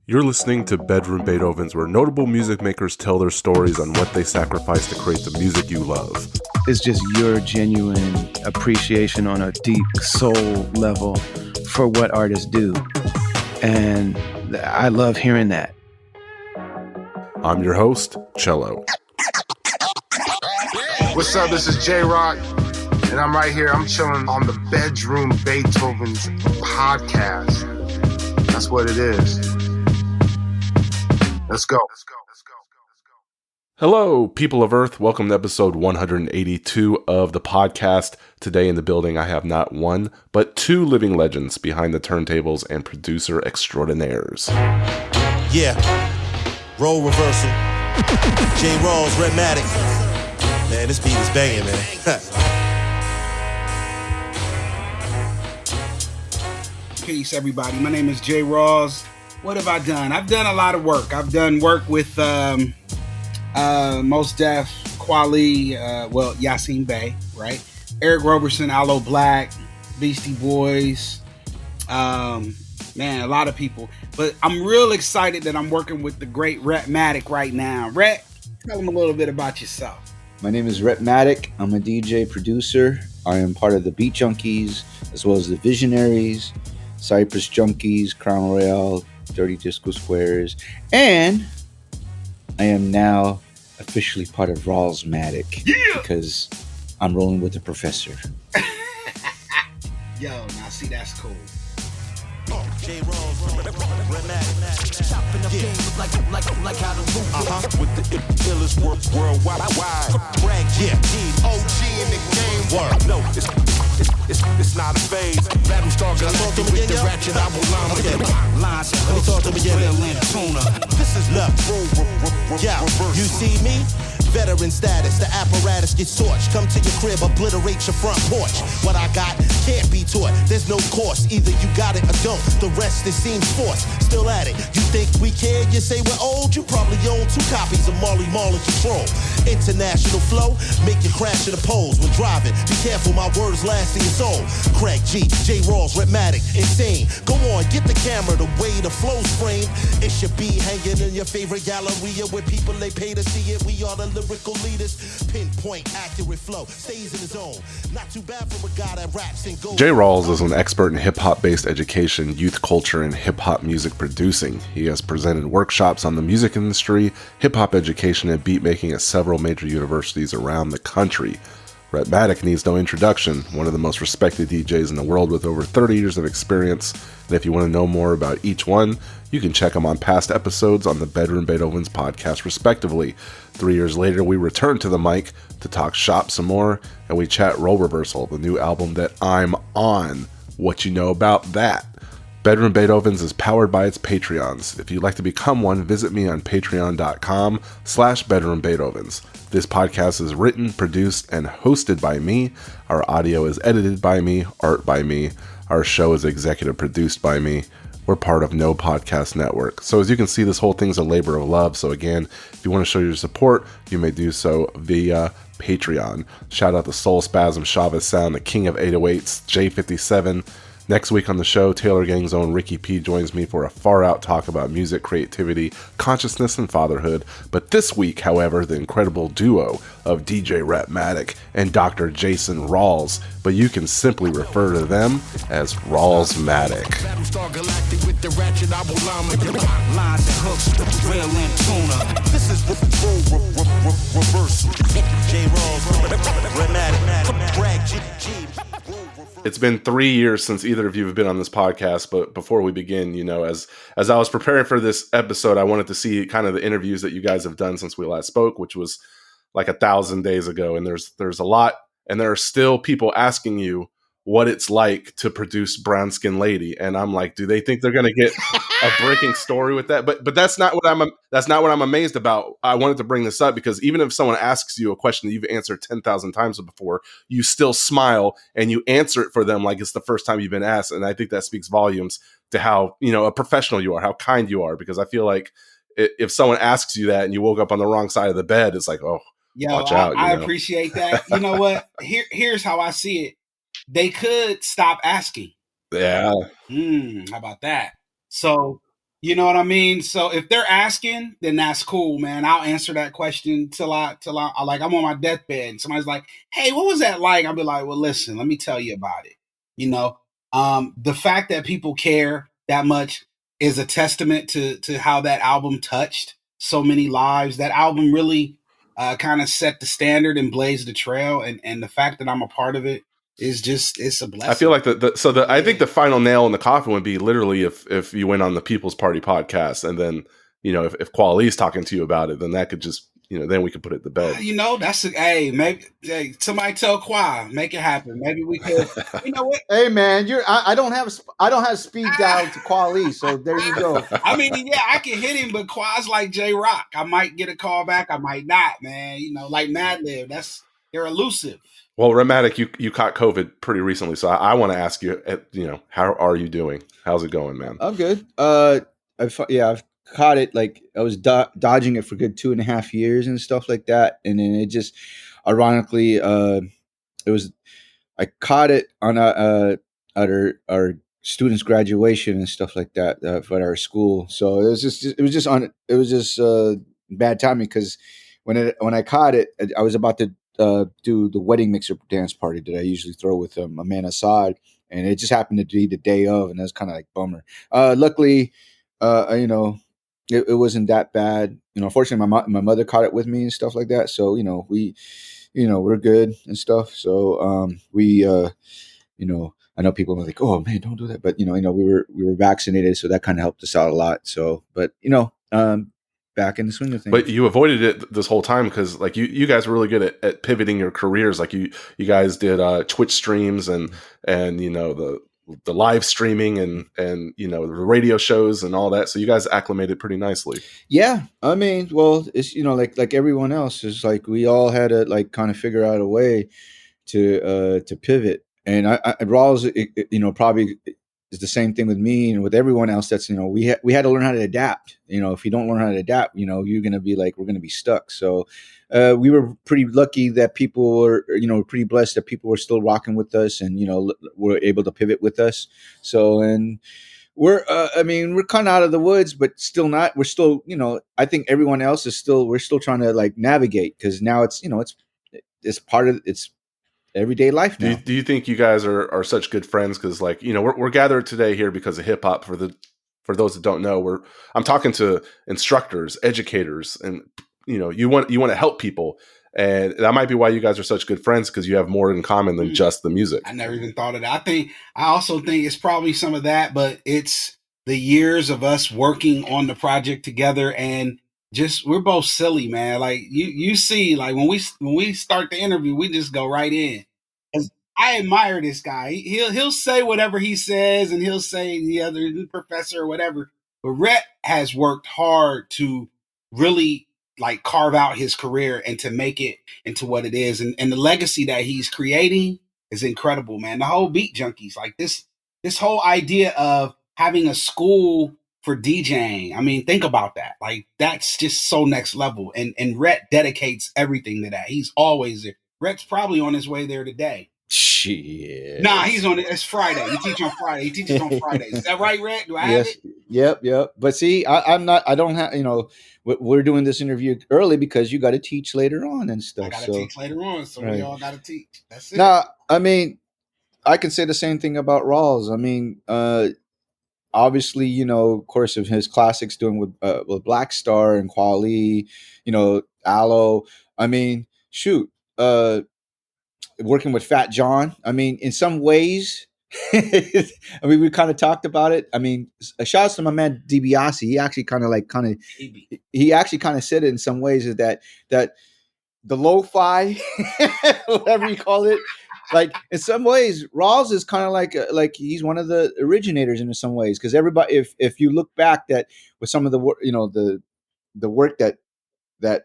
You're listening to Bedroom Beethovens, where notable music makers tell their stories on what they sacrificed to create the music you love. It's just your genuine appreciation on a deep soul level for what artists do. And I love hearing that. I'm your host, Cello. What's up? This is J Rock, and I'm right here. I'm chilling on the Bedroom Beethovens podcast. That's what it is. Let's go. Hello, people of Earth. Welcome to episode 182 of the podcast. Today in the building, I have not one, but two living legends behind the turntables and producer extraordinaires. Yeah, role reversal. J Rawls, Rawlsmatic. Man, this beat is banging, man. Peace, everybody. My name is J Rawls. What have I done? I've done a lot of work. I've done work with Mos Def, Kweli, Yasin Bey, right? Eric Roberson, Aloe Black, Beastie Boys, man, a lot of people. But I'm real excited that I'm working with the great Rawlsmatic right now. Rhett, tell them a little bit about yourself. My name is Rawlsmatic. I'm a DJ producer. I am part of the Beat Junkies, as well as the Visionaries, Cypress Junkies, Crown Royale, Dirty Disco Squares, and I am now officially part of Rawlsmatic because I'm rolling with the professor. Yo, now see, that's cool. J Rawls, Rawlsmatic. Chopping up games like how to move. With the illest worldwide. Brag, yeah, OG in the game. Word. No, it's not a phase. Battle star galactic with the ratchet. I will line with lines and hooks. Real and tuna. This is love. Yeah, you see me? Veteran status, the apparatus gets torched. Come to your crib, obliterate your front porch. What I got can't be taught. There's no course. Either you got it or don't. The rest, it seems forced. Still at it. You think we care? You say we're old? You probably own 2 copies of Marley Marl and Control. International flow, make you crash in the poles when driving. Be careful, my words last in your soul. Craig G, J Rawls, Rawlsmatic, insane. Go on, get the camera, the way the flow's framed. It should be hanging in your favorite galleria where people they pay to see it. We are the lyrical leaders. Pinpoint, accurate flow, stays in the zone. Not too bad for a guy that raps and goes. J Rawls is an expert in hip-hop based education, youth culture, and hip-hop music producing. He has presented workshops on the music industry, hip-hop education, and beat making at several major universities around the country. Rawlsmatic needs no introduction, one of the most respected DJs in the world with over 30 years of experience. And if you want to know more about each one, you can check them on past episodes on the Bedroom Beethovens podcast, respectively. 3 years later, we return to the mic to talk shop some more, and we chat Role Reversal, the new album that I'm on. What you know about that? Bedroom Beethovens is powered by its Patreons. If you'd like to become one, visit me on patreon.com/Bedroom Beethovens. This podcast is written, produced, and hosted by me. Our audio is edited by me, art by me. Our show is executive produced by me. We're part of No Podcast Network. So as you can see, this whole thing's a labor of love. So again, if you want to show your support, you may do so via Patreon. Shout out to Soul Spasm, Chavez Sound, the King of 808s, J57. Next week on the show, Taylor Gang's own Ricky P joins me for a far-out talk about music, creativity, consciousness, and fatherhood. But this week, however, the incredible duo of DJ Rawlsmatic and Dr. Jason Rawls, but you can simply refer to them as Rawlsmatic. Battlestar Galactic with the ratchet. I will line with lines and hooks. Real and tuna. This is reversal. J Rawls, Rawlsmatic. Brag, G. It's been 3 years since either of you have been on this podcast, but before we begin, you know, as I was preparing for this episode, I wanted to see kind of the interviews that you guys have done since we last spoke, which was like 1,000 days ago. And there's a lot, and there are still people asking you what it's like to produce Brown Skin Lady. And I'm like, do they think they're going to get a breaking story with that? But that's not what I'm amazed about. I wanted to bring this up because even if someone asks you a question that you've answered 10,000 times before, you still smile and you answer it for them like it's the first time you've been asked. And I think that speaks volumes to how, you know, a professional you are, how kind you are, because I feel like if someone asks you that and you woke up on the wrong side of the bed, it's like, oh, watch out. I appreciate that. You know what? Here's how I see it. They could stop asking. Yeah. How about that? So, you know what I mean? So if they're asking, then that's cool, man. I'll answer that question till I like I'm on my deathbed and somebody's like, "Hey, what was that like?" I'll be like, "Well, listen, let me tell you about it." You know, the fact that people care that much is a testament to how that album touched so many lives. That album really kind of set the standard and blazed the trail, and the fact that I'm a part of it is just it's a blessing. I feel like I think the final nail in the coffin would be literally if you went on the People's Party podcast, and then if Quali's talking to you about it, then that could just then we could put it to bed. That's maybe somebody tell Qua, make it happen. Maybe we could. You know what? Hey man, I don't have speed dial to Quali, so there you go. I mean, yeah, I can hit him, but Qua's like J Rock. I might get a call back, I might not, man. Like Madlib, they're elusive. Well, Rawlsmatic, you caught COVID pretty recently, so I want to ask you, how are you doing? How's it going, man? I'm good. I've caught it. Like I was dodging it for a good 2.5 years and stuff like that, and then it just, ironically, I caught it on at our students' graduation and stuff like that for our school. So it was just bad timing because when I caught it, I was about to do the wedding mixer dance party that I usually throw with my man Assad, and it just happened to be the day of, and that's kind of like bummer. Luckily, it wasn't that bad. Unfortunately, my mother caught it with me and stuff like that. So we're good and stuff. So I know people are like, oh man, don't do that, but we were vaccinated, so that kind of helped us out a lot. So, but back in the swing of things. But you avoided it this whole time because, like, you guys were really good at pivoting your careers. Like you guys did Twitch streams and the live streaming and the radio shows and all that. So you guys acclimated pretty nicely. Yeah, I mean, well, it's like everyone else is like we all had to like kind of figure out a way to pivot. And Rawls, probably is the same thing with me and with everyone else. That's we had to learn how to adapt. If you don't learn how to adapt, you're gonna be like we're gonna be stuck. So we were pretty lucky that people were pretty blessed that people were still rocking with us and were able to pivot with us. So and we're we're kind of out of the woods, but still not. We're still I think everyone else is still we're still trying to like navigate because now it's it's part of it's everyday life now. Do you think you guys are such good friends? Because like we're gathered today here because of hip hop. For those that don't know, I'm talking to instructors, educators, and you want to help people, and that might be why you guys are such good friends because you have more in common than just the music. I never even thought of that. I also think it's probably some of that, but it's the years of us working on the project together and. Just we're both silly, man. Like you see, like when we start the interview, we just go right in. 'Cause I admire this guy. He'll say whatever he says, and he'll say the other professor or whatever. But Rhett has worked hard to really like carve out his career and to make it into what it is, and the legacy that he's creating is incredible, man. The whole Beat Junkies, like this whole idea of having a school for DJing. I mean, think about that. Like that's just so next level. And Rhett dedicates everything to that. He's always there. Rhett's probably on his way there today. Shit. Nah, he's on it. It's Friday. He teaches on Friday. He teaches on Fridays. Is that right, Rhett? Do I have it? Yep. But see, I'm not. I don't have. We're doing this interview early because you got to teach later on and stuff. I got to teach later on, so right. We all got to teach. That's it. Now, I mean, I can say the same thing about Rawls. I mean, obviously, of course, of his classics doing with Black Star and Quali, Aloe. I mean, shoot, working with Fat John. I mean, in some ways, I mean, we kind of talked about it. I mean, a shout out to my man DiBiase. He actually kind of said it in some ways is that the lo-fi, whatever you call it. Like in some ways, Rawls is kind of like he's one of the originators in some ways because everybody, if you look back that with some of the work, the work that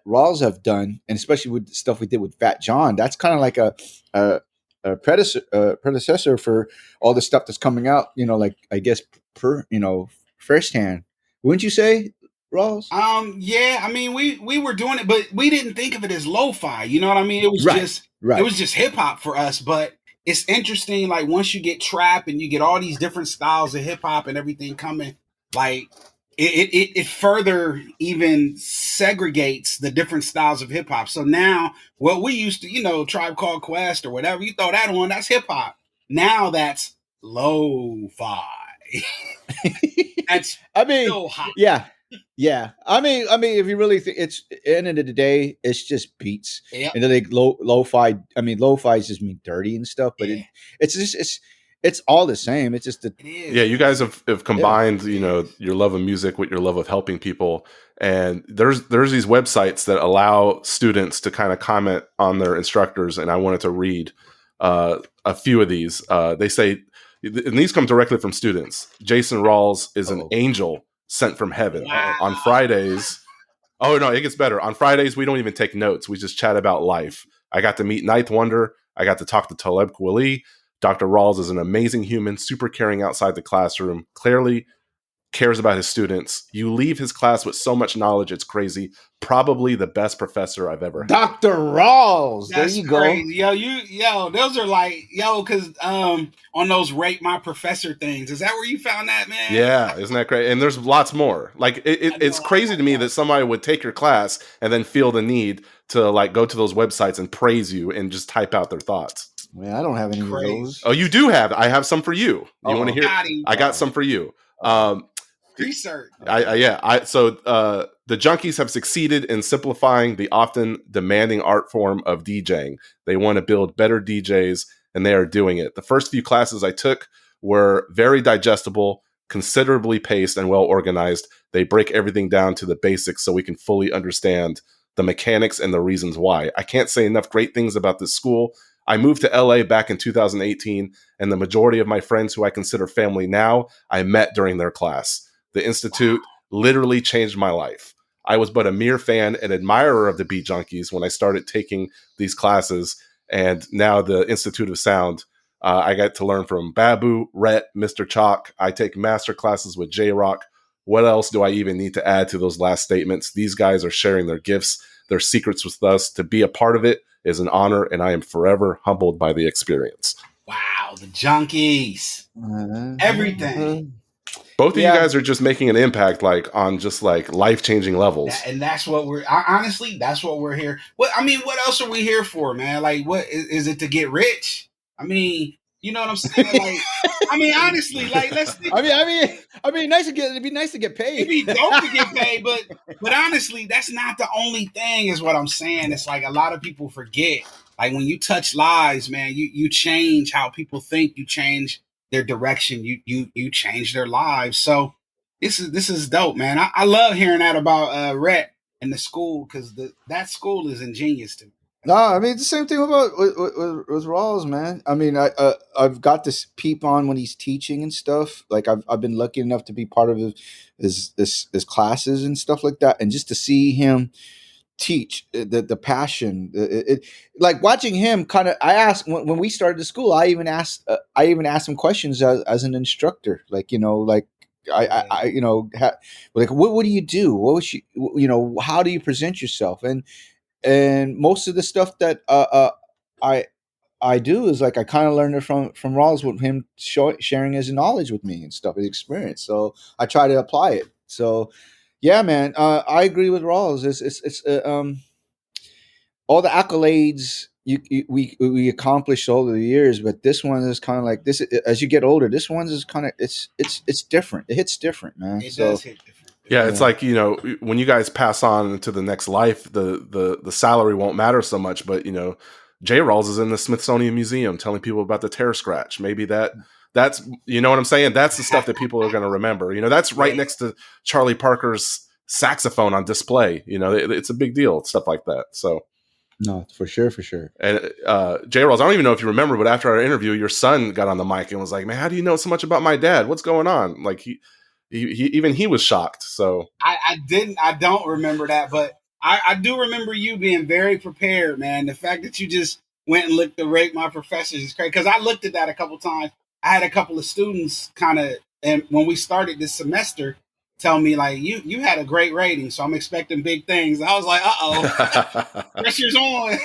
Rawls have done, and especially with the stuff we did with Fat John, that's kind of like a predecessor for all the stuff that's coming out. Like I guess firsthand, wouldn't you say? Rawls? Yeah, I mean, we were doing it, but we didn't think of it as lo-fi. You know what I mean? It was it was just hip hop for us. But it's interesting, like once you get trap and you get all these different styles of hip hop and everything coming, like it further even segregates the different styles of hip hop. So now what we used to, Tribe Called Quest or whatever, you throw that on, that's hip hop. Now that's lo-fi. That's I mean, still hot. yeah. I mean, if you really think it's at the end of the day, it's just beats. Yep. And then they lo-fi. I mean, lo-fi just mean dirty and stuff, but Yeah. it's all the same. It's just It is. Yeah, you guys have combined, your love of music with your love of helping people. And there's these websites that allow students to kind of comment on their instructors. And I wanted to read a few of these. They say, and these come directly from students. Jason Rawls is an angel sent from heaven. Wow. On Fridays. Oh, no, it gets better. On Fridays, we don't even take notes. We just chat about life. I got to meet Ninth Wonder. I got to talk to Taleb Kweli. Dr. Rawls is an amazing human, super caring outside the classroom, clearly cares about his students. You leave his class with so much knowledge, it's crazy. Probably the best professor I've ever had. Dr. Rawls. That's there you crazy. go. Those are like, because on those Rate My Professor things, is that where you found that, man? Yeah, isn't that great? And there's lots more. Like it's crazy to me that somebody would take your class and then feel the need to like go to those websites and praise you and just type out their thoughts. Man, I don't have any of those. Oh, you do have. I have some for you. You want to hear? I got some for you. Research. So the junkies have succeeded in simplifying the often demanding art form of DJing. They want to build better DJs, and they are doing it. The first few classes I took were very digestible, considerably paced, and well organized. They break everything down to the basics so we can fully understand the mechanics and the reasons why. I can't say enough great things about this school. I moved to LA back in 2018, and the majority of my friends who I consider family now, I met during their class. The Institute literally changed my life. I was but a mere fan and admirer of the Beat Junkies when I started taking these classes, and now the Institute of Sound, I got to learn from Babu, Rhett, Mr. Chalk. I take master classes with J Rock. What else do I even need to add to those last statements? These guys are sharing their gifts, their secrets with us. To be a part of it is an honor, and I am forever humbled by the experience. Wow, the junkies. Everything. Both of you guys are just making an impact, like on just like life-changing levels. And that's what honestly, that's what we're here. What else are we here for, man? Like, what is it to get rich? I mean, you know what I'm saying? Like, I mean, honestly, like, let's think. I mean, it'd be nice to get paid. It'd be dope to get paid, but honestly, that's not the only thing, is what I'm saying. It's like a lot of people forget. Like, when you touch lives, man, you change how people think. You change their direction. You change their lives. So this is dope, man. I love hearing that about Rhett and the school, because that school is ingenious to me. No, I mean, the same thing about with Rawls, man. I mean, I've got this peep on when he's teaching and stuff. Like I've been lucky enough to be part of his classes and stuff like that, and just to see him teach the passion, like watching him kind of. I asked when we started the school. I even asked him questions as an instructor, like like. I like what do you do? What was how do you present yourself? And most of the stuff that I do is like I kind of learned it from Rawls, with him sharing his knowledge with me and stuff, his experience. So I try to apply it. So yeah, man, I agree with Rawls. It's all the accolades we accomplished over the years, but this one is kind of like this. As you get older, this one is kind of it's different. It hits different, man. It does hit different. Yeah, it's like, when you guys pass on to the next life, the salary won't matter so much. But, J Rawls is in the Smithsonian Museum telling people about the Terror Scratch. Maybe that's, you know what I'm saying? That's the stuff that people are going to remember. That's right next to Charlie Parker's saxophone on display. It's a big deal, stuff like that. So. No, for sure. And J Rawls, I don't even know if you remember, but after our interview, your son got on the mic and was like, "Man, how do you know so much about my dad? What's going on?" Like he was shocked. So I don't remember that, but I do remember you being very prepared, man. The fact that you just went and looked to Rate My Professors is crazy, because I looked at that a couple times. I had a couple of students and when we started this semester, tell me like you had a great rating, so I'm expecting big things. I was like, pressure's on.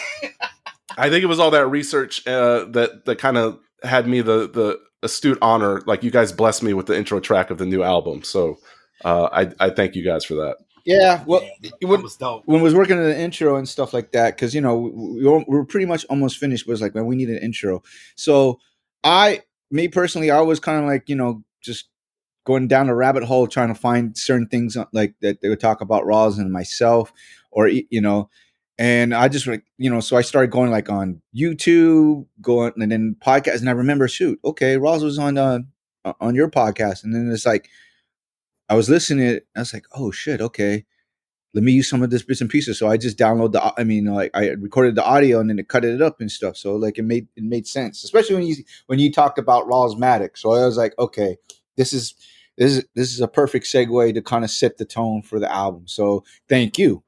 I think it was all that research that kind of had me the astute honor. Like, you guys blessed me with the intro track of the new album, so I thank you guys for that. Yeah, well, that was dope. when we was working on the intro and stuff like that, because we were pretty much almost finished. Was like, man, we need an intro. So me personally, I was kind of like, just going down a rabbit hole trying to find certain things like that they would talk about Rawls and myself, or and I just so I started going like on YouTube, and then podcasts, and I remember, shoot, okay, Rawls was on your podcast, and then it's like I was listening to it, and I was like, oh shit, okay, let me use some of this bits and pieces. So I just download I recorded the audio and then it cut it up and stuff. So like it made sense, especially when you talked about Rawlsmatic. So I was like, okay, this is a perfect segue to kind of set the tone for the album. So thank you.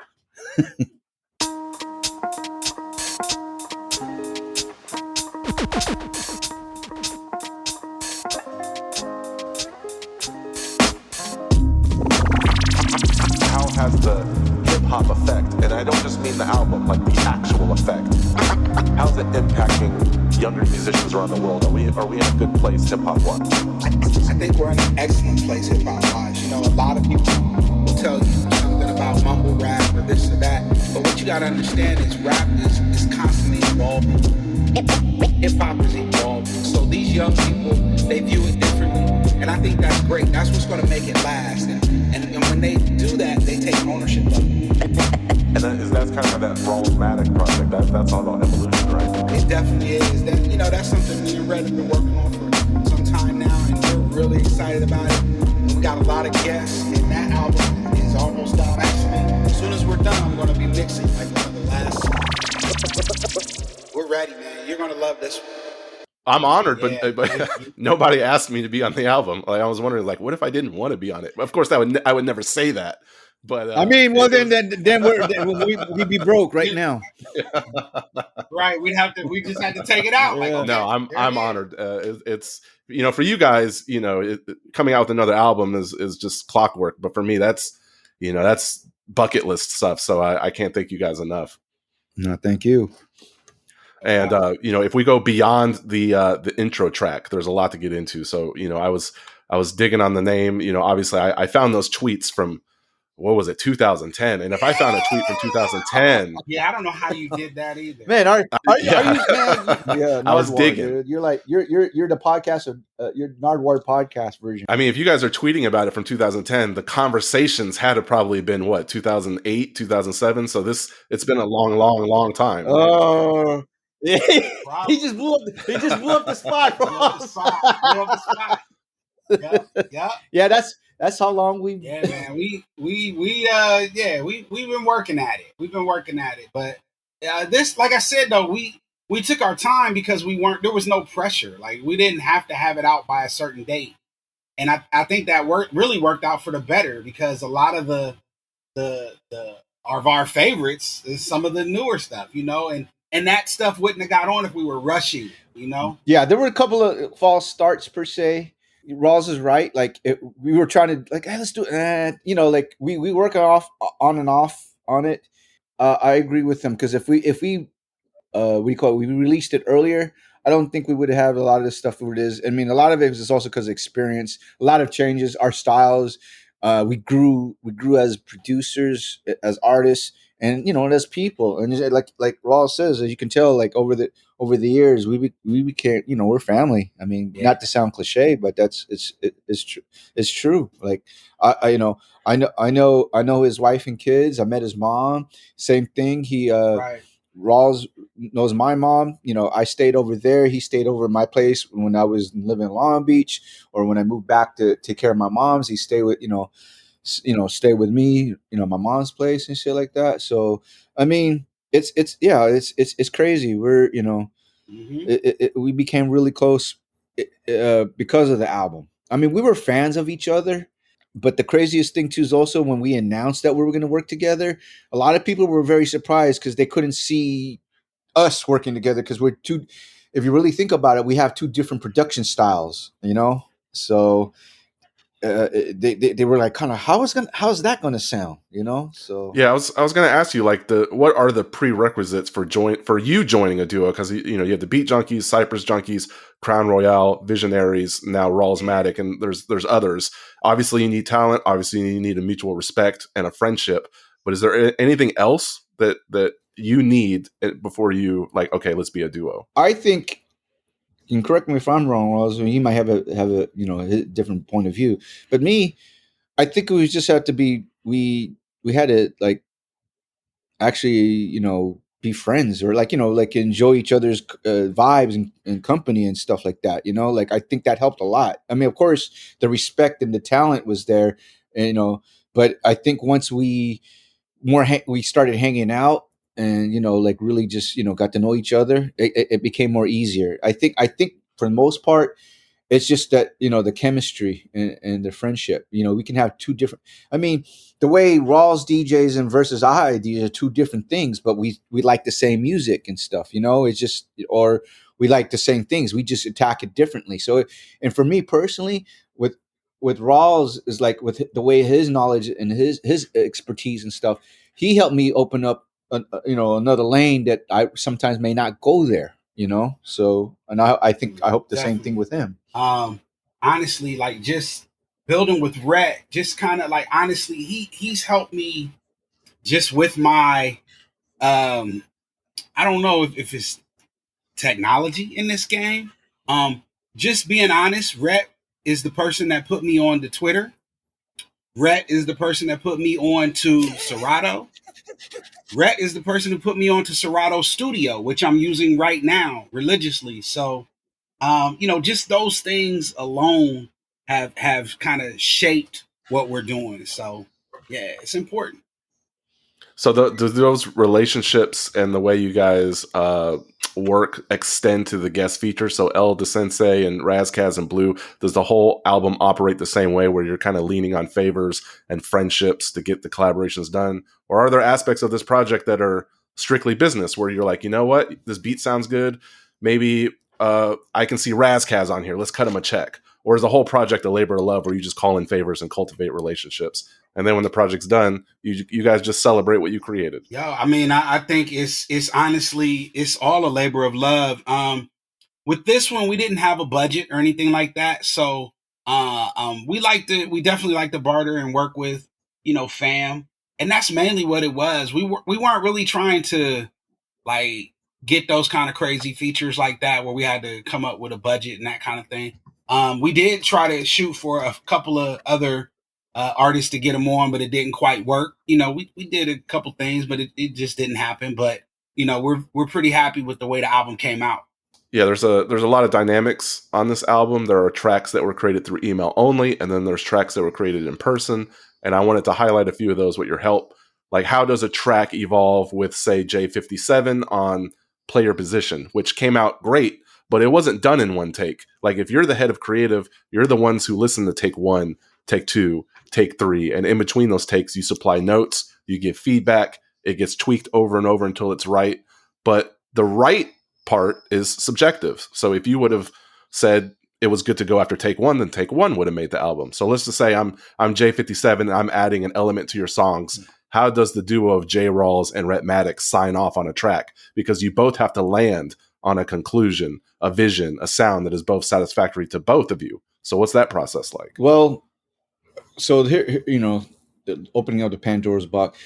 How has the hip-hop effect, and I don't just mean the album, like the actual effect, how's it impacting younger musicians around the world? Are we in a good place hip-hop-wise? I think we're in an excellent place hip-hop-wise. A lot of people will tell you something about mumble rap or this or that, but what you gotta understand is rap is constantly evolving. Hip-hop is evolving. So these young people, they view it differently, and I think that's great. That's what's gonna make it last. And when they do that, they take ownership of it. And that's kind of that Rawlsmatic project. That's all about evolution, right? It definitely is. That's something me and Rhett have been working on for some time now, and we're really excited about it. We got a lot of guests, and that album is almost done. Actually, as soon as we're done, I'm going to be mixing like one of the last. We're ready, man. You're going to love this one. I'm honored, Yeah. but nobody asked me to be on the album. Like, I was wondering, like, what if I didn't want to be on it? Of course, I would never say that. But then we'd be broke right now. Right, we just had to take it out. Like, okay, no, I'm honored. It's for you guys, coming out with another album is just clockwork. But for me, that's bucket list stuff. So I can't thank you guys enough. No, thank you. And if we go beyond the intro track, there's a lot to get into. So I was digging on the name. Obviously I found those tweets from, what was it, 2010? And if I found a tweet from 2010, yeah, I don't know how you did that either, man. Are you, man? Yeah, I was digging. Dude. You're like you're the podcast of your Nardwar podcast version. I mean, if you guys are tweeting about it from 2010, the conversations had to probably been what, 2008, 2007. So it's been a long time. Oh. Yeah. He just blew up the spot, bro. Blew up the spot. Yeah. Yeah, that's how long we've. Yeah, man. We've been working at it. But this, like I said, though, we took our time because there was no pressure. Like, we didn't have to have it out by a certain date, and I think that really worked out for the better, because a lot of the of our favorites is some of the newer stuff, and that stuff wouldn't have got on if we were rushing, Yeah, there were a couple of false starts per se. Rawls is right. Like, we were trying to, like, hey, let's do it. Like we work on and off on it. I agree with them, because if we we released it earlier, I don't think we would have a lot of this stuff that it is. I mean, a lot of it is also because of experience. A lot of changes, our styles. We grew as producers, as artists, and as people. And like Rawls says, as you can tell, like over the years, we became, we're family. I mean, not to sound cliche, but it's true. Like I know his wife and kids. I met his mom. Same thing. He right. Rawls knows my mom. I stayed over there. He stayed over at my place when I was living in Long Beach, or when I moved back to take care of my mom's. He stayed with stay with me, my mom's place and shit like that. So I mean, it's crazy. We're we became really close because of the album. I mean, we were fans of each other. But the craziest thing too is also when we announced that we were going to work together, a lot of people were very surprised because they couldn't see us working together, because we're two. If you really think about it, we have two different production styles, So they were like, kind of, how's that gonna sound, you know? So Yeah, I was going to ask you, like, what are the prerequisites for you joining a duo? Because you have the Beat Junkies, Cypress Junkies, Crown Royale, Visionaries, now Rawlsmatic, and there's others. Obviously, you need talent. Obviously, you need a mutual respect and a friendship. But is there anything else that you need before you, like, okay, let's be a duo? I think, you can correct me if I'm wrong, Ross. He might have a a different point of view, but me, I think we just have to be we had to, like, actually, be friends, or, like, like, enjoy each other's vibes and company and stuff like that. Like, I think that helped a lot. I mean, of course, the respect and the talent was there, and, but I think once we we started hanging out, and, like, really just, got to know each other, it became more easier. I think for the most part, it's just that, the chemistry and the friendship. We can have two different. I mean, the way Rawls DJs and versus I DJs are two different things, but we like the same music and stuff. It's just, or we like the same things. We just attack it differently. So, and for me personally, with Rawls, is like, with the way his knowledge and his expertise and stuff, he helped me open up another lane that I sometimes may not go there. So, and I think, I hope the same thing with him. Honestly, like, just building with Rhett, just kind of like, honestly, he's helped me just with my I don't know if it's technology in this game. Just being honest, Rhett is the person that put me on to Twitter. Rhett is the person that put me on to Serato. Rhett is the person who put me on to Serato Studio, which I'm using right now religiously. So just those things alone have kind of shaped what we're doing. So yeah, it's important. So do those relationships and the way you guys work extend to the guest features? So the Sensei and Ras Kass and Blue, does the whole album operate the same way, where you're kind of leaning on favors and friendships to get the collaborations done? Or are there aspects of this project that are strictly business, where you're like, you know what, this beat sounds good, maybe I can see Ras Kass on here, let's cut him a check? Or is the whole project a labor of love, where you just call in favors and cultivate relationships, and then when the project's done, you guys just celebrate what you created? Yeah, I mean, I think it's honestly, it's all a labor of love. With this one, we didn't have a budget or anything like that, so we definitely like to barter and work with, fam, and that's mainly what it was. We weren't really trying to, like, get those kind of crazy features like that, where we had to come up with a budget and that kind of thing. We did try to shoot for a couple of other artists to get them on, but it didn't quite work. We did a couple things, but it just didn't happen. But we're pretty happy with the way the album came out. Yeah, there's a lot of dynamics on this album. There are tracks that were created through email only, and then there's tracks that were created in person. And I wanted to highlight a few of those with your help. Like, how does a track evolve with, say, J57 on Player Position, which came out great, but it wasn't done in one take. Like, if you're the head of creative, you're the ones who listen to take one, take two, take three, and in between those takes, you supply notes, you give feedback, it gets tweaked over and over until it's right. But the right part is subjective. So if you would have said it was good to go after take one, then take one would have made the album. So let's just say I'm J57 and I'm adding an element to your songs. How does the duo of J Rawls and Rawlsmatic sign off on a track? Because you both have to land on a conclusion, a vision, a sound that is both satisfactory to both of you. So what's that process like? Well, so here, opening up the Pandora's box.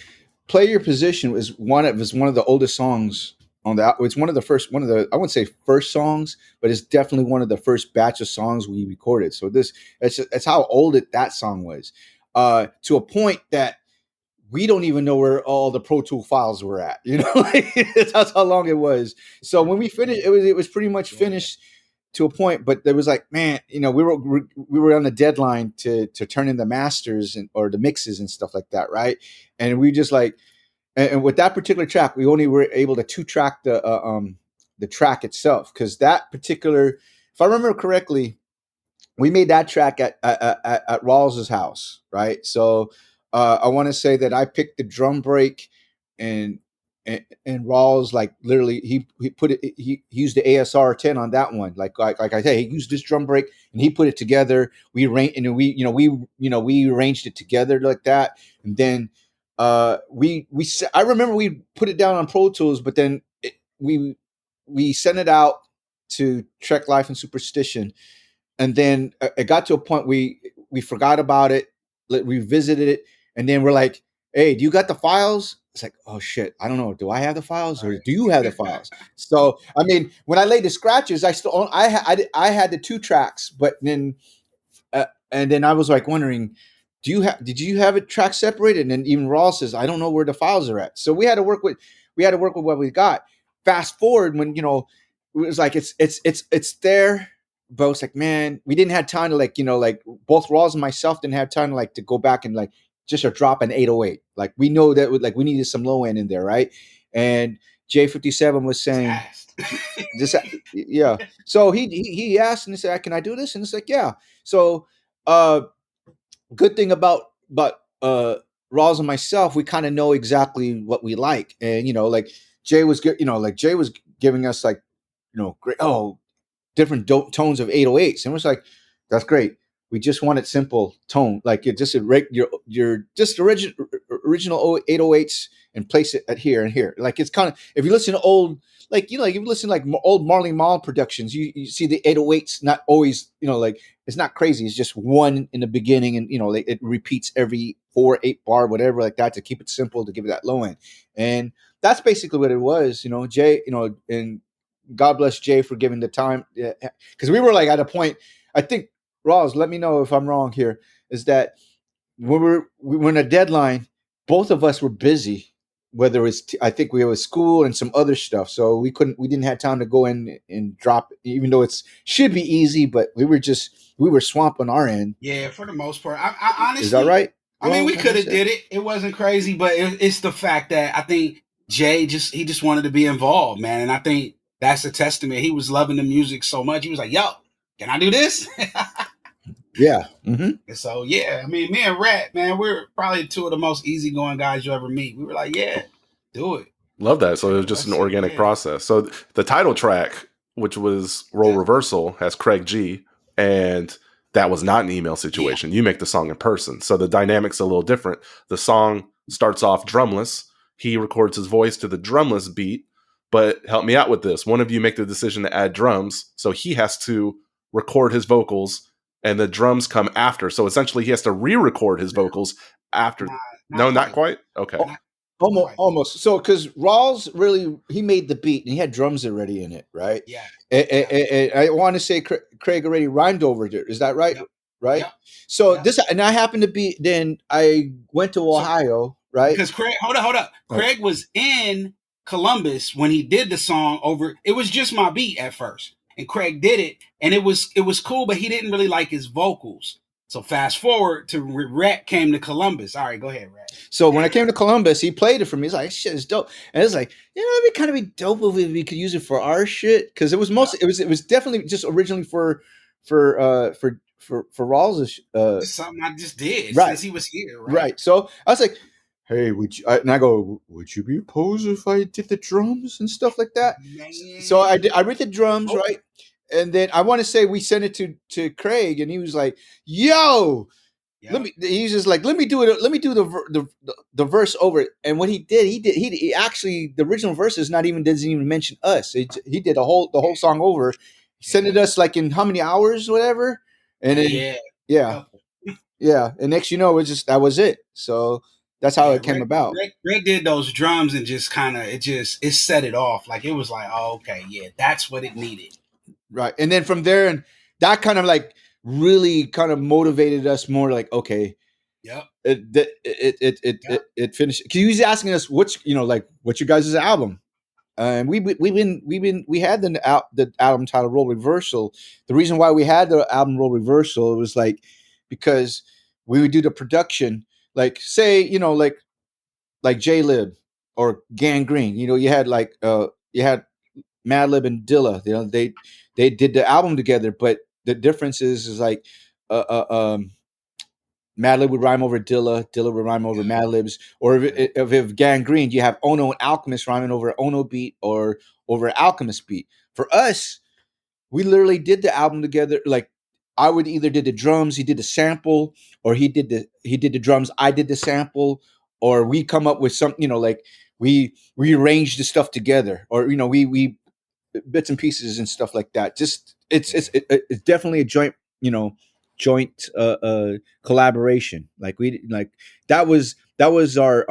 Play Your Position was one of the oldest songs on the. It's one of the I wouldn't say first songs, but it's definitely one of the first batch of songs we recorded. So it's how old that song was, to a point that we don't even know where all the Pro Tool files were at. That's how long it was. So when we finished, it was pretty much finished to a point, but there was like, man, we were on the deadline to turn in the masters or the mixes and stuff like that, right? And we just like, and with that particular track, we only were able to 2-track the track itself, because that particular, if I remember correctly, we made that track at Rawls's house, right? So I want to say that I picked the drum break, and and Rawls like literally he put it he used the ASR 10 on that one. Like I said, he used this drum break and he put it together. We arranged and we arranged it together like that. And then I remember we put it down on Pro Tools, but then we sent it out to Trek Life and Superstition, and then it got to a point we forgot about it, revisited it, and then we're like, "Hey, do you got the files?" It's like, "Oh shit, I don't know. Do I have the files, or do you have the files?" So I mean, when I laid the scratches, I had the 2 tracks, but then and then I was like wondering, did you have it track separated? And then even Rawls says, "I don't know where the files are at." So we had to work with what we got. Fast forward when it was like it's there. But it's like, man, we didn't have time to like both Rawls and myself didn't have time to go back and just drop an 808. Like we know that we needed some low end in there, right? And J57 was saying, just yeah. So he asked and he said, "Can I do this?" And it's like, yeah. So good thing about Rawls and myself, we kind of know exactly what we like, and Jay was Jay was giving us great different tones of 808s, and it was like, that's great. We just wanted simple tone, like it just your just original 808s and place it at here and here. Like it's kind of, if you listen to old, if you listen to old Marley Marl productions, you see the 808s not always it's not crazy. It's just one in the beginning, and it repeats every 4-8 bar, whatever, like that, to keep it simple, to give it that low end. And that's basically what it was. Jay, and God bless Jay for giving the time, because we were like at a point. I think Rawls, let me know if I'm wrong here. Is that when we were in a deadline, both of us were busy. Whether it's I think we were school and some other stuff, so we didn't have time to go in and drop. Even though it should be easy, but we were swamped on our end. Yeah, for the most part. I honestly, is that right? I mean, we could have did it. It wasn't crazy, but it's the fact that I think Jay just wanted to be involved, man, and I think that's a testament. He was loving the music so much. He was like, "Yo, can I do this?" Yeah. Mm-hmm. And so, yeah, I mean, me and Rhett, man, we're probably 2 of the most easygoing guys you'll ever meet. We were like, yeah, do it. Love that. So it was just an organic process. So the title track, which was Role Reversal, has Craig G, and that was not an email situation. You make the song in person. So the dynamic's a little different. The song starts off drumless. He records his voice to the drumless beat, but help me out with this. One of you make the decision to add drums, so he has to record his vocals, and the drums come after. So essentially he has to re-record his vocals after. Not quite? Okay. Almost. So because Rawls he made the beat and he had drums already in it, right? Yeah. And I want to say Craig already rhymed over it. Is that right? Yep. Right? Yep. So and I happened to be, then I went to Ohio, right? Because Craig, hold up. Craig was in Columbus when he did the song over. It was just my beat at first. And Craig did it, and it was cool, but he didn't really like his vocals. So fast forward to Rhett came to Columbus. All right, go ahead, Rhett. So when I came to Columbus, he played it for me. He's like, "Shit is dope," and it's like, it'd be kind of be dope if we could use it for our shit, because it was it was definitely just originally for Rawls. Something I just did since he was here, right? So I was like, "Hey, would you?" And I go, "Would you be opposed if I did the drums and stuff like that?" Man. So I read the drums, right? And then I want to say we sent it to Craig, and he was like, "Yo, he's just like, let me do it. Let me do the verse over it." And what he actually, the original verse doesn't even mention us. He did the whole song over. He sent it us like in how many hours, whatever. And then, yeah. And next, that was it. So that's how it came about. Greg did those drums and just kind of it set it off. Like it was like, oh, okay, yeah, that's what it needed. Right. And then from there, and that kind of like really kind of motivated us more, like, okay. Yep. It finished. Cause he was asking us what's your guys' album? And we had the album titled Role Reversal. The reason why we had the album Role Reversal was like because we would do the production, like say, like Jaylib or Gangrene. You had Madlib and Dilla. They did the album together, but the difference is like Madlib would rhyme over Dilla, Dilla would rhyme over Madlibs, or if Gangrene, you have OhNo and Alchemist rhyming over an OhNo beat or over an Alchemist beat. For us, we literally did the album together. Like I would either did the drums, he did the sample, or he did the drums, I did the sample, or we come up with some, like we rearranged the stuff together, or we bits and pieces and stuff like that. Just it's definitely a joint collaboration. Like that was our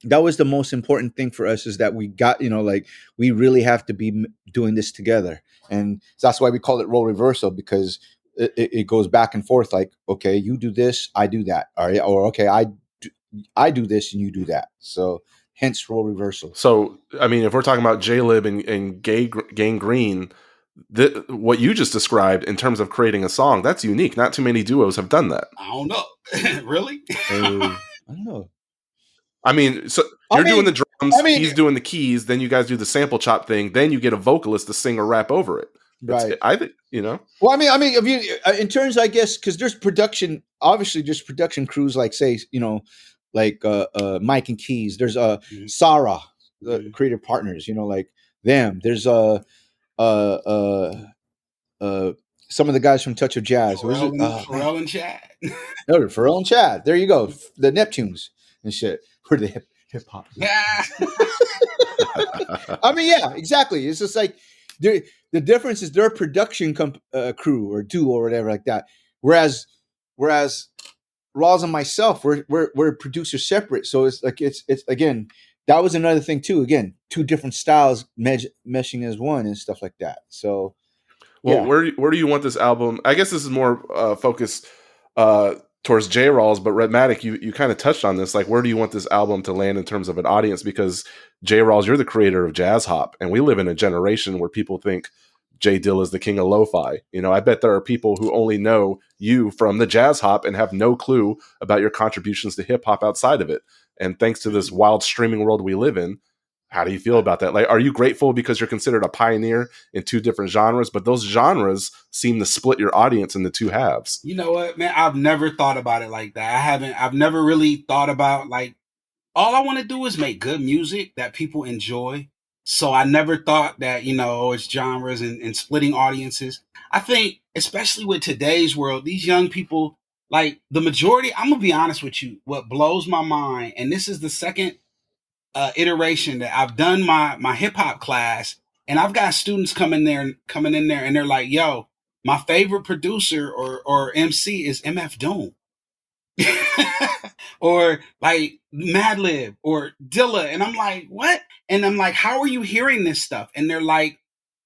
that was the most important thing for us, is that we got like we really have to be doing this together, and that's why we call it role reversal, because it goes back and forth. Like, okay, you do this, I do that, all right, or okay, I do this and you do that. So hence role reversal. So, I mean, if we're talking about Jaylib and Gangrene, what you just described in terms of creating a song, that's unique. Not too many duos have done that. I don't know. Really? I don't know. I mean, so you're doing the drums, he's doing the keys, then you guys do the sample chop thing, then you get a vocalist to sing or rap over it. Right. I think, Well, I mean, if you in terms, I guess, because there's production, obviously, there's production crews like, say, like Mike and Keys. There's Sarah, the creative partners. Like them. There's some of the guys from Touch of Jazz. Pharrell and Chad. No, Pharrell and Chad. There you go. The Neptunes and shit. For the hip hop. I mean, yeah, exactly. It's just like the difference is their production crew or duo or whatever like that. Whereas Rawls and myself, we're producers separate. So it's like it's again, that was another thing too. Again, two different styles meshing as one and stuff like that. So, well, yeah. Where do you want this album? I guess this is more focused towards J Rawls, but Rawlsmatic, you kind of touched on this. Like, where do you want this album to land in terms of an audience? Because J Rawls, you're the creator of jazz hop, and we live in a generation where people think J Dilla is the king of lo-fi. I bet there are people who only know you from the jazz hop and have no clue about your contributions to hip hop outside of it. And thanks to this wild streaming world we live in, how do you feel about that? Like, are you grateful because you're considered a pioneer in two different genres, but those genres seem to split your audience into two halves? You know what, man? I've never thought about it like that. I've never really thought about, like, all I want to do is make good music that people enjoy. So I never thought that, it's genres and splitting audiences. I think, especially with today's world, these young people, like the majority, I'm going to be honest with you, what blows my mind, and this is the second iteration that I've done my hip hop class, and I've got students coming in there and they're like, yo, my favorite producer or MC is MF Doom. Or like Madlib or Dilla. And I'm like, what? And I'm like, how are you hearing this stuff? And they're like,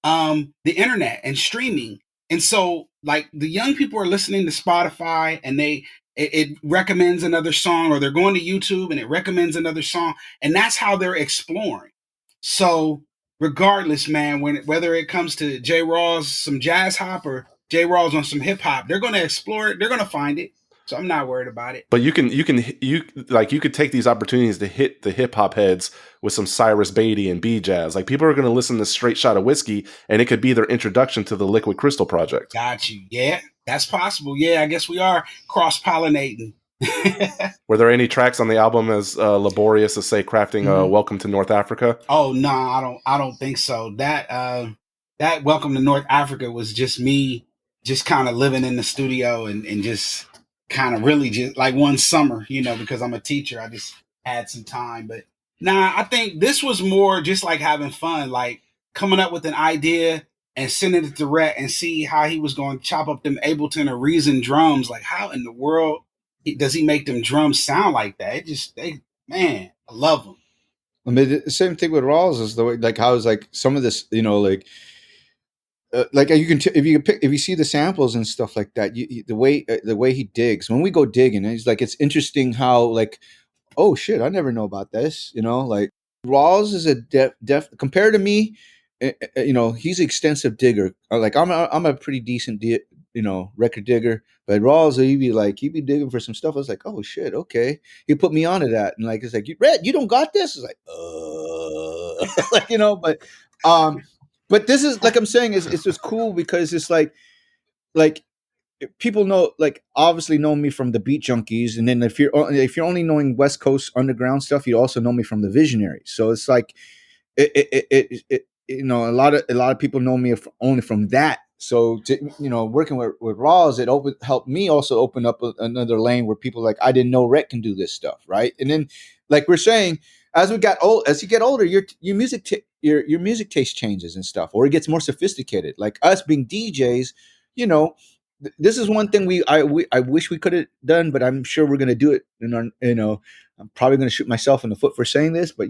the internet and streaming. And so like the young people are listening to Spotify and it recommends another song, or they're going to YouTube and it recommends another song. And that's how they're exploring. So regardless, man, whether it comes to J Rawls, some jazz hop, or J Rawls on some hip hop, they're going to explore it. They're going to find it. So I'm not worried about it. But you could take these opportunities to hit the hip hop heads with some Cyrus Beatty and B jazz. Like, people are going to listen to Straight Shot of Whiskey, and it could be their introduction to the Liquid Crystal project. Got you. Yeah, that's possible. Yeah, I guess we are cross pollinating. Were there any tracks on the album as laborious as, say, crafting Welcome to North Africa? Oh no, I don't think so. That Welcome to North Africa was just me, just kind of living in the studio and just kind of really just like one summer, because I'm a teacher. I just had some time. But nah, I think this was more just like having fun, like coming up with an idea and sending it to Rhett and see how he was going to chop up them Ableton or Reason drums. Like, how in the world does he make them drums sound like that? Man, I love them. I mean, the same thing with Rawls is the way, like, how is like some of this, like you can if you see the samples and stuff like that, the way he digs when we go digging, and he's like, it's interesting how, like, oh shit, I never know about this, like Rawls is a def compared to me, he's an extensive digger. Like, I'm a pretty decent record digger, but Rawls, he'd be digging for some stuff. I was like, oh shit, okay, he put me onto that, and like, it's like, Red, you don't got this. It's like, like, but this is, like I'm saying, it's just cool because it's like people know, like, obviously know me from the Beat Junkies, and then if you're only knowing West Coast underground stuff, you also know me from the Visionaries. So it's like a lot of people know me only from that. So working with Rawls, it helped me also open up another lane where people like, I didn't know Rhett can do this stuff, right? And then, like we're saying, as you get older, your music taste changes and stuff, or it gets more sophisticated. Like us being DJs, you know, this is one thing I wish we could have done, but I'm sure we're going to do it. I'm probably going to shoot myself in the foot for saying this, but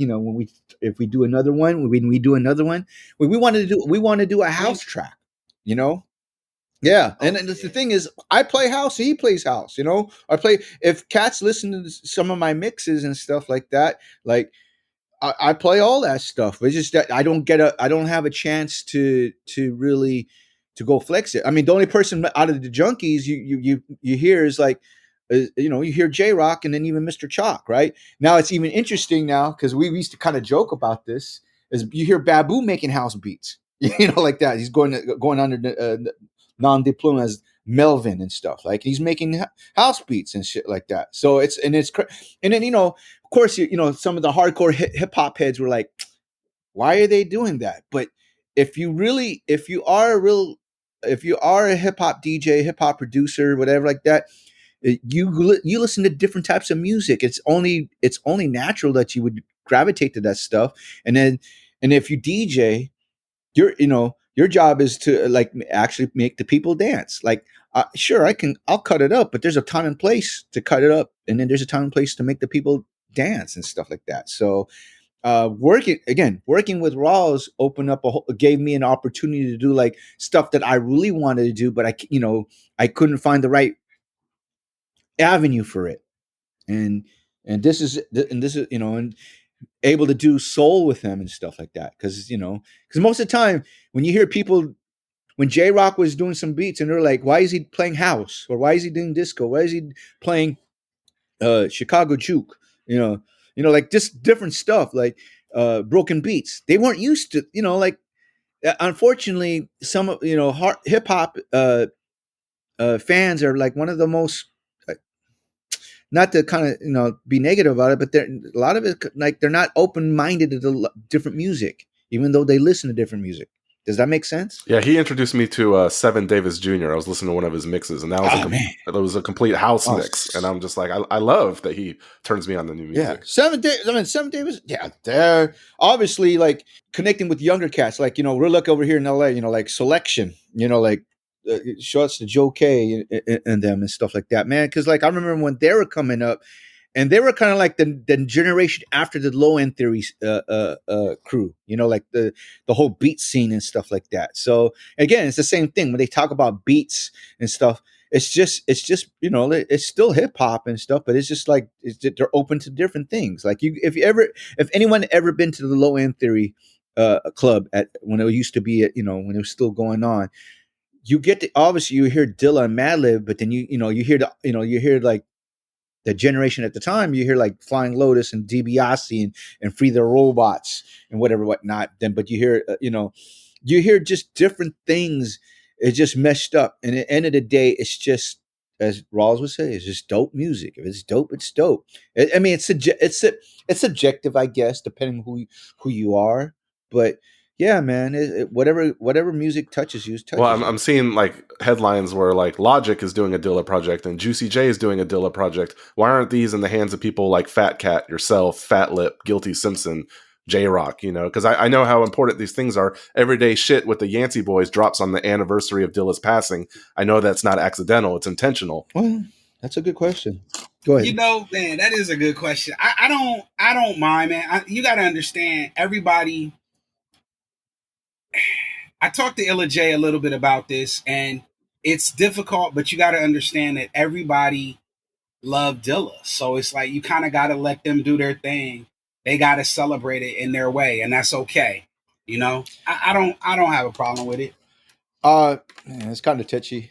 if we do another one, when we do another one, we want to do a house track, Yeah, and the thing is, I play house, he plays house. If cats listen to some of my mixes and stuff like that, like I play all that stuff. It's just that I don't have a chance to really to go flex it. I mean, the only person out of the junkies you hear is like, you hear J Rock and then even Mr. Chalk, right? Now it's even interesting now because we used to kind of joke about this. Is you hear Babu making house beats, like that. He's going under the non diploma as Melvin and stuff. Like he's making house beats and shit like that. So and then of course some of the hardcore hip hop heads were like, why are they doing that? But if you are a hip hop DJ, hip hop producer, whatever like that, you listen to different types of music. It's only natural that you would gravitate to that stuff. And if you DJ, your job is to like actually make the people dance. Like sure, I'll cut it up, but there's a time and place to cut it up, and then there's a time and place to make the people dance and stuff like that. So working with Rawls gave me an opportunity to do like stuff that I really wanted to do, but I couldn't find the right avenue for it. And this is and able to do soul with him and stuff like that, because most of the time when you hear people, when J Rock was doing some beats and they're like, why is he playing house, or why is he doing disco, why is he playing Chicago juke, like just different stuff, like broken beats. They weren't used to, like unfortunately some of hip hop fans are like one of the most, not to kind of be negative about it, but a lot of it, like, they're not open minded to the different music, even though they listen to different music. Does that make sense? Yeah, he introduced me to Seven Davis Jr. I was listening to one of his mixes, and that was a complete house mix. And I'm just like, I love that he turns me on to new music. Yeah, Seven Davis. Yeah, they're obviously like connecting with younger cats. Like we're looking over here in LA. Like Selection. Like shouts to Joe K and them and stuff like that, man. Because like I remember when they were coming up. And they were kind of like the generation after the Low End Theory crew, like the whole beat scene and stuff like that. So again, it's the same thing when they talk about beats and stuff. It's just it's still hip hop and stuff, but it's just like they're open to different things. Like if anyone ever been to the Low End Theory club when it used to be when it was still going on, you get to, obviously you hear Dilla and Madlib, but then you hear like the generation at the time, you hear like Flying Lotus and DiBiase and Free the Robots and whatnot. But you hear, you hear just different things. It's just meshed up. And at the end of the day, it's just, as Rawls would say, it's just dope music. If it's dope, it's dope. I mean, it's subjective, I guess, depending who you are. But yeah, man, whatever music touches you, touches well, you. I'm seeing like headlines where like Logic is doing a Dilla project and Juicy J is doing a Dilla project. Why aren't these in the hands of people like Fat Cat, yourself, Fat Lip, Guilty Simpson, J Rock? Because I know how important these things are. Everyday shit with the Yancey Boys drops on the anniversary of Dilla's passing. I know that's not accidental; it's intentional. Well, that's a good question. Go ahead. Man, that is a good question. I don't mind, man. You got to understand, everybody. I talked to Illa J a little bit about this, and it's difficult, but you got to understand that everybody loved Dilla. So it's like you kind of got to let them do their thing. They got to celebrate it in their way, and that's okay. I don't have a problem with it. Man, it's kind of touchy.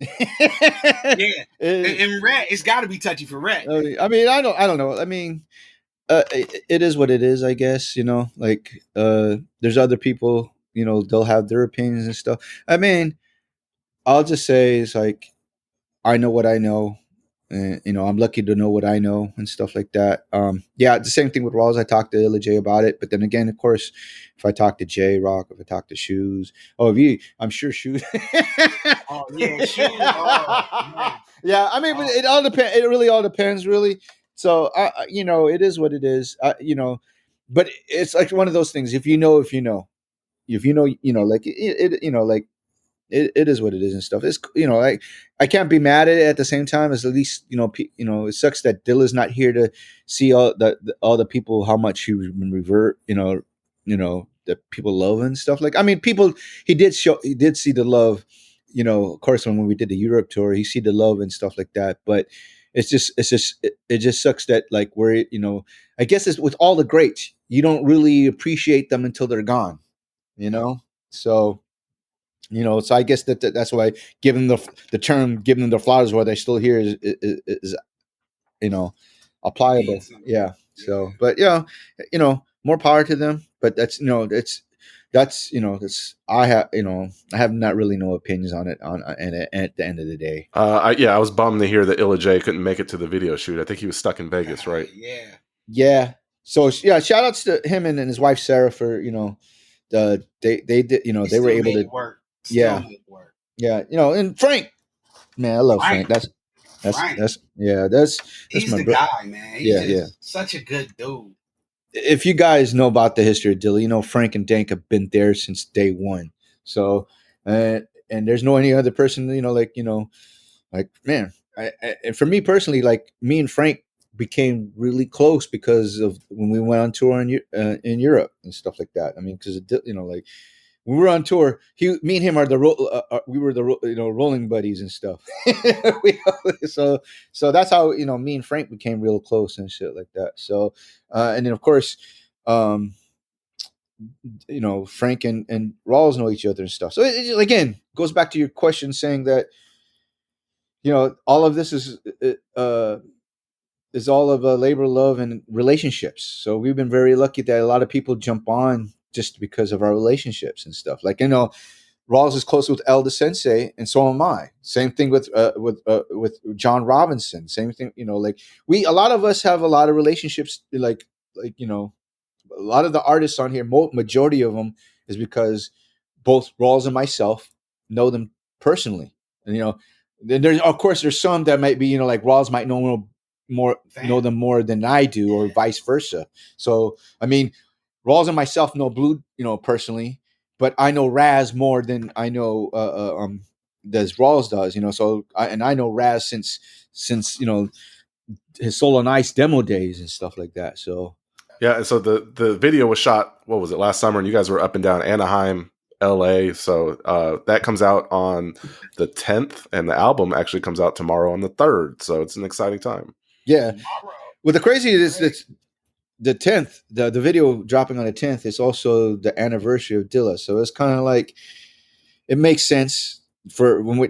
Yeah, and Rhett, it's got to be touchy for Rhett. I mean, I don't know. I mean, it is what it is, I guess. Like there's other people. They'll have their opinions and stuff. I mean, I'll just say it's like I know what I know. And, I'm lucky to know what I know and stuff like that. Yeah, the same thing with Rawls. I talked to Illa J about it, but then again, of course, if I talk to J Rock, if I talk to Shoes, I'm sure Shoes. Oh yeah, Shoes. Oh, man. Yeah, I mean, but it all depends. It really all depends, really. So, it is what it is. But it's like one of those things. If you know, like like it is what it is and stuff. It's I can't be mad at it at the same time. As at least it sucks that Dilla's not here to see all the people how much he revert. That people love and stuff. Like, I mean, people he did see the love. Of course, when we did the Europe tour, he see the love and stuff like that. But it just sucks that like I guess it's with all the greats, you don't really appreciate them until they're gone. So. So I guess that's why giving the term giving them the flowers while they're still here is applicable. Yeah. So, but more power to them. But that's I have not really no opinions on it at the end of the day. I was bummed to hear that Illa J couldn't make it to the video shoot. I think he was stuck in Vegas, right? Yeah. So yeah, shout outs to him and his wife Sarah for they did they were able to work. Yeah. And Frank, man, I love Frank. That's Frank. That's He's my the guy, man. He's such a good dude. If you guys know about the history of Dilla, Frank and Dank have been there since day one. So, and there's no any other person, like man. And for me personally, like me and Frank became really close because of when we went on tour in Europe and stuff like that. I mean, because like. When we were on tour, me and him are we were the rolling buddies and stuff. So that's how me and Frank became real close and shit like that. So and then of course, Frank and Rawls know each other and stuff. So it again goes back to your question saying that all of this is all of labor, love, and relationships. So we've been very lucky that a lot of people jump on just because of our relationships and stuff. Like, Rawls is close with El the Sensei, and so am I. Same thing with John Robinson. Same thing, like a lot of us have a lot of relationships. Like a lot of the artists on here, majority of them is because both Rawls and myself know them personally. And then there's some that might be like Rawls might know them more than I do, or vice versa. So I mean. Rawls and myself know Blue, personally, but I know Raz more than I know does Rawls does, So I know Raz since his Soul on Ice demo days and stuff like that. So yeah, and so the video was shot. What was it, last summer? And you guys were up and down Anaheim, LA. So that comes out on the 10th, and the album actually comes out tomorrow on the 3rd. So it's an exciting time. Yeah. Well, the crazy is that. The 10th, the video dropping on the 10th is also the anniversary of Dilla. So it's kind of like, it makes sense for when we,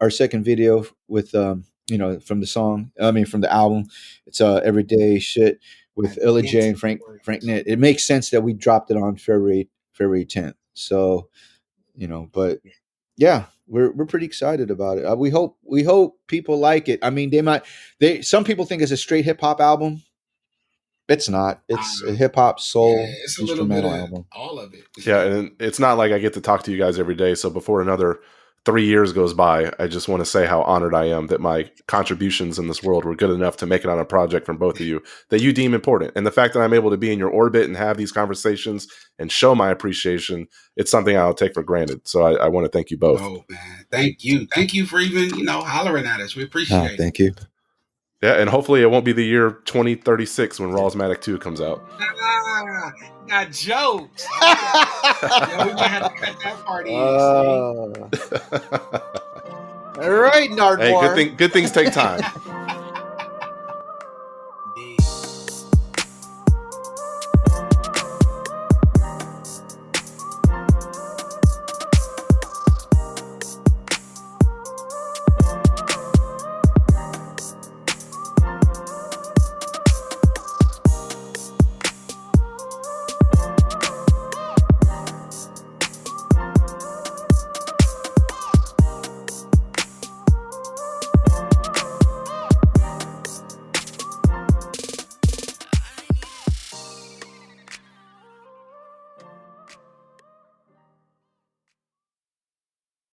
our second video with, from the song, from the album, it's Everyday Shit with Illa J and Frank Nett. It makes sense that we dropped it on February 10th. So, but yeah, we're pretty excited about it. We hope people like it. I mean, some people think it's a straight hip hop album. It's not. It's a hip hop soul it's instrumental a little bit album. All of it. Yeah, and it's not like I get to talk to you guys every day. So before another 3 years goes by, I just want to say how honored I am that my contributions in this world were good enough to make it on a project from both of you that you deem important. And the fact that I'm able to be in your orbit and have these conversations and show my appreciation, it's something I'll take for granted. So I want to thank you both. Oh man, thank you. Thank you for even, hollering at us. We appreciate it. Thank you. Yeah, and hopefully it won't be the year 2036 when Rawlsmatic 2 comes out. Got jokes. Yeah, we might have to cut that party. All right, Nardwar. Hey, good things take time.